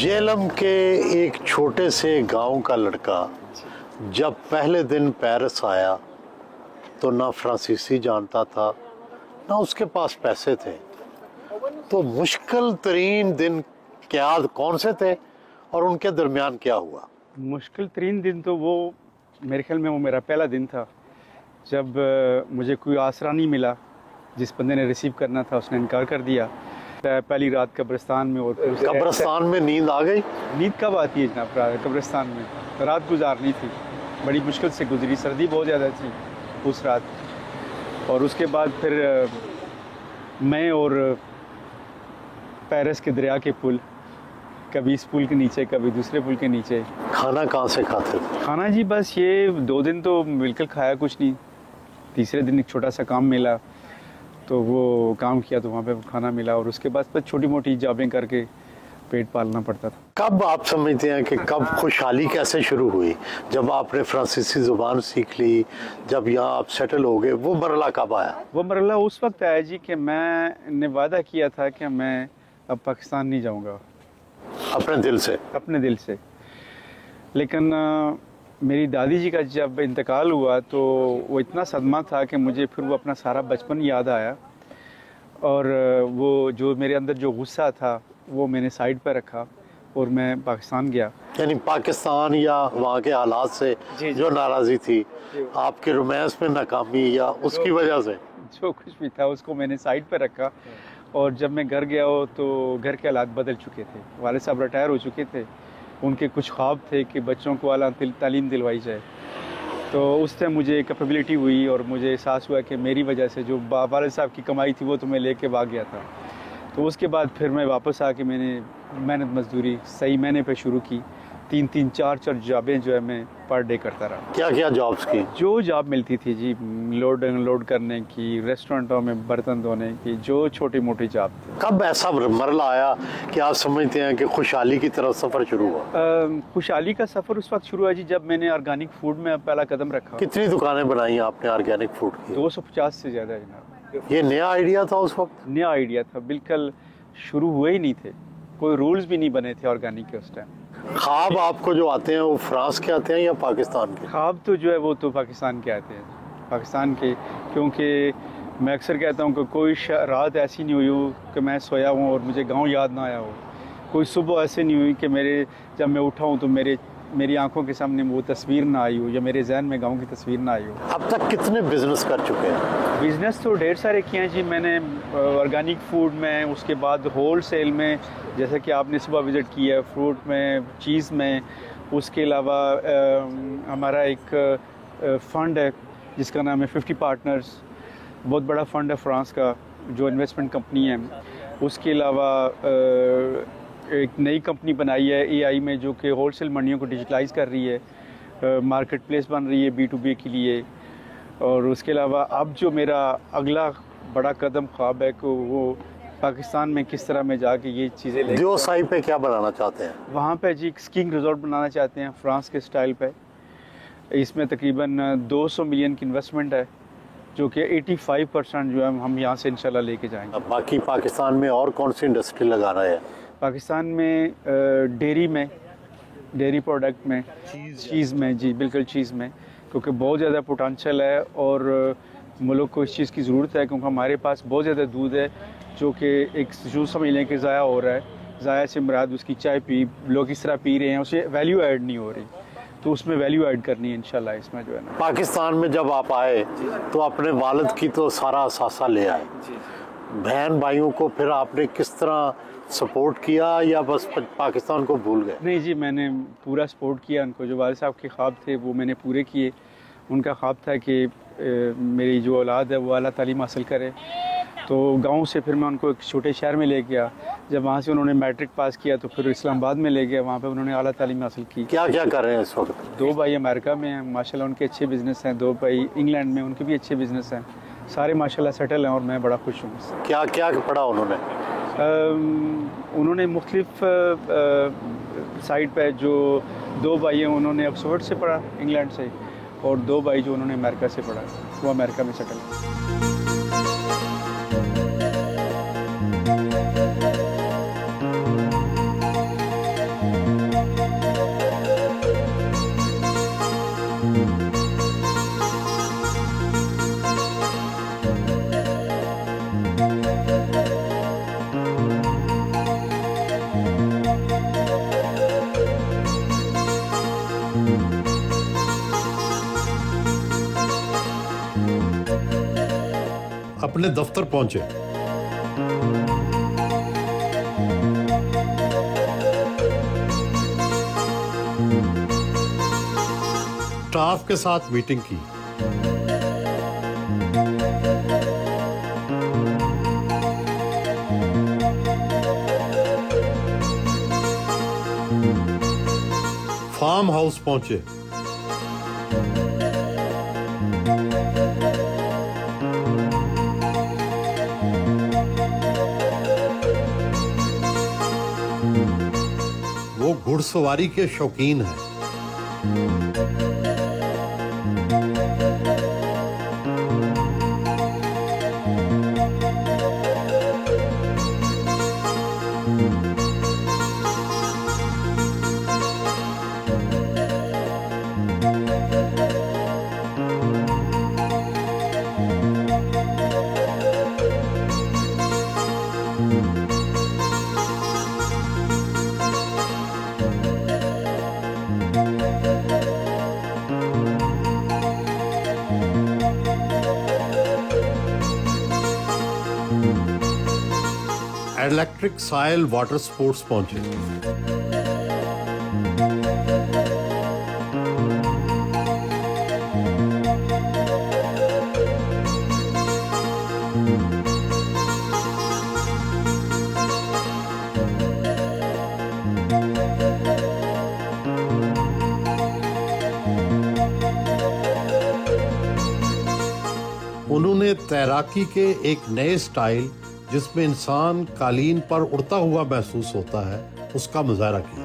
जेलम के एक छोटे से गांव का लड़का जब पहले दिन पेरिस आया तो ना फ्रांसीसी जानता था ना उसके पास पैसे थे। तो मुश्किल तरीन दिन क्या कौन से थे और उनके दरमियान क्या हुआ? मुश्किल तरीन दिन तो वो मेरे ख्याल में वो मेरा पहला दिन था जब मुझे कोई आसरा नहीं मिला। जिस बंदे ने रिसीव करना था उसने इनकार कर दिया। पहली रात कब्रिस्तान में, और कब्रिस्तान में नींद आ गई? नींद कब आती है जनाब? कब्रिस्तान में रात गुजारनी थी, बड़ी मुश्किल से गुजरी, सर्दी बहुत ज़्यादा थी उस रात। और उसके बाद फिर मैं और पेरिस के दरिया के पुल, कभी इस पुल के नीचे कभी दूसरे पुल के नीचे। खाना कहाँ से खाते थे? खाना जी बस ये 2 दिन तो मिलकर खाया कुछ नहीं। तीसरे दिन एक छोटा सा काम मिला तो वो काम किया तो वहाँ पे खाना मिला, और उसके बाद छोटी मोटी जॉबें करके पेट पालना पड़ता था। कब आप समझते हैं कि कब खुशहाली कैसे शुरू हुई? जब आपने फ्रांसीसी ज़ुबान सीख ली, जब यहाँ आप सेटल हो गए, वो मरला कब आया? वो मरला उस वक्त आया जी कि मैंने वादा किया था कि मैं अब पाकिस्तान नहीं जाऊँगा। अपने दिल से? अपने दिल से। लेकिन मेरी दादी जी का जब इंतकाल हुआ तो वो इतना सदमा था कि मुझे फिर वो अपना सारा बचपन याद आया, और वो जो मेरे अंदर जो गुस्सा था वो मैंने साइड पर रखा और मैं पाकिस्तान गया। यानी पाकिस्तान या वहाँ के हालात से जो नाराज़ी थी, आपके रोमांस में नाकामी या उसकी वजह से? जो कुछ भी था उसको मैंने साइड पर रखा, और जब मैं घर गया हो तो घर के हालात बदल चुके थे। वाले साहब रिटायर हो चुके थे, उनके कुछ ख्वाब थे कि बच्चों को आला तालीम दिलवाई जाए। तो उस टाइम मुझे कैपेबिलिटी हुई और मुझे एहसास हुआ कि मेरी वजह से जो वाले साहब की कमाई थी वो तो मैं लेके भाग गया था। तो उसके बाद फिर मैं वापस आके मैंने मेहनत मजदूरी सही महीने पे शुरू की। 3-3, 4-4 जॉबें जो है मैं पर डे करता रहा। क्या क्या जॉब्स की? जो जॉब मिलती थी जी, लोड अनलोड करने की, रेस्टोरेंटों में बर्तन धोने की, जो छोटी मोटी जॉब थी। कब ऐसा मरला आया कि आप समझते हैं कि खुशहाली की तरफ सफ़र शुरू हुआ? खुशहाली का सफ़र उस वक्त शुरू हुआ जी जब मैंने ऑर्गेनिक फूड में पहला कदम रखा। कितनी दुकानें बनाई आपने ऑर्गेनिक फूड की? 250 से ज़्यादा जनाब। ये नया आइडिया था उस वक्त? नया आइडिया था, बिल्कुल शुरू हुए ही नहीं थे, कोई रूल्स भी नहीं बने थे ऑर्गेनिक के उस टाइम। ख्वाब आपको जो आते हैं वो फ्रांस के आते हैं या पाकिस्तान के? ख्वाब तो जो है वो तो पाकिस्तान के आते हैं, पाकिस्तान के। क्योंकि मैं अक्सर कहता हूँ कि कोई रात ऐसी नहीं हुई हो कि मैं सोया हूँ और मुझे गांव याद ना आया हो। कोई सुबह ऐसे नहीं हुई कि जब मैं उठा हूँ तो मेरी आंखों के सामने वो तस्वीर ना आई हो या मेरे जहन में गांव की तस्वीर ना आई हो। अब तक कितने बिजनेस कर चुके हैं? बिजनेस तो ढेर सारे किए हैं जी मैंने, ऑर्गेनिक फूड में, उसके बाद होल सेल में, जैसे कि आपने सुबह विज़िट किया, फ्रूट में, चीज़ में। उसके अलावा हमारा एक फ़ंड है जिसका नाम है 50 पार्टनर्स, बहुत बड़ा फ़ंड है फ्रांस का जो इन्वेस्टमेंट कंपनी है। उसके अलावा एक नई कंपनी बनाई है AI में जो कि होल सेल मंडियों को डिजिटलाइज़ कर रही है, मार्केट प्लेस बन रही है B2B के लिए। और उसके अलावा अब जो मेरा अगला बड़ा कदम ख्वाब है कि वो पाकिस्तान में किस तरह में जाके ये चीज़ें ले। जो साइड पे क्या बनाना चाहते हैं? वहाँ पे जी स्कीइंग रिजॉर्ट बनाना चाहते हैं फ्रांस के स्टाइल पे। इसमें तकरीबन 200 मिलियन की इन्वेस्टमेंट है जो कि 85% जो है हम यहाँ से इंशाल्लाह लेके जाएंगे। बाकी पाकिस्तान में और कौन सी इंडस्ट्री लगा रहे हैं? पाकिस्तान में डेयरी में, डेयरी प्रोडक्ट में, चीज़ में जी, बिल्कुल चीज़ में, क्योंकि बहुत ज़्यादा पोटेंशियल है और मुल्क को इस चीज़ की ज़रूरत है। क्योंकि हमारे पास बहुत ज़्यादा दूध है जो कि एक जो समझ लें कि ज़ाया हो रहा है। ज़ाया से मुराद उसकी चाय लोग इस तरह पी रहे हैं, उसे वैल्यू ऐड नहीं हो रही, तो उसमें वैल्यू ऐड करनी है इंशाल्लाह इसमें जो है ना। पाकिस्तान में जब आप आए तो अपने वालिद की तो सारा असासा ले आए, बहन भाइयों को फिर आपने किस तरह सपोर्ट किया या बस पाकिस्तान को भूल गए? नहीं जी, मैंने पूरा सपोर्ट किया उनको। जो वालिद साहब के ख्वाब थे वो मैंने पूरे किए। उनका ख्वाब था कि मेरी जो औलाद है वो आला तालीम हासिल करे, तो गांव से फिर मैं उनको एक छोटे शहर में ले गया। जब वहाँ से उन्होंने मैट्रिक पास किया तो फिर इस्लामाबाद में ले गया, वहाँ पे उन्होंने आला तालीम हासिल की। क्या क्या कर रहे हैं इस वक्त? 2 भाई अमेरिका में हैं, माशाल्लाह उनके अच्छे बिज़नेस हैं। 2 भाई इंग्लैंड में, उनके भी अच्छे बिज़नेस हैं। सारे माशाल्लाह सेटल हैं और मैं बड़ा खुश हूँ। क्या क्या पढ़ा उन्होंने? उन्होंने मुख्तलिफ साइड पे, जो 2 भाई हैं उन्होंने ऑक्सफोर्ड से पढ़ा इंग्लैंड से, और 2 भाई जो उन्होंने अमेरिका से पढ़ा वो अमेरिका में सेटल है। अपने दफ्तर पहुंचे। स्टाफ के साथ मीटिंग की। फार्म हाउस पहुंचे। वो घुड़सवारी के शौकीन हैं। इलेक्ट्रिक साइल वाटर स्पोर्ट्स पहुंचे। उन्होंने तैराकी के एक नए स्टाइल जिसमें इंसान कालीन पर उड़ता हुआ महसूस होता है, उसका मुजाहरा किया।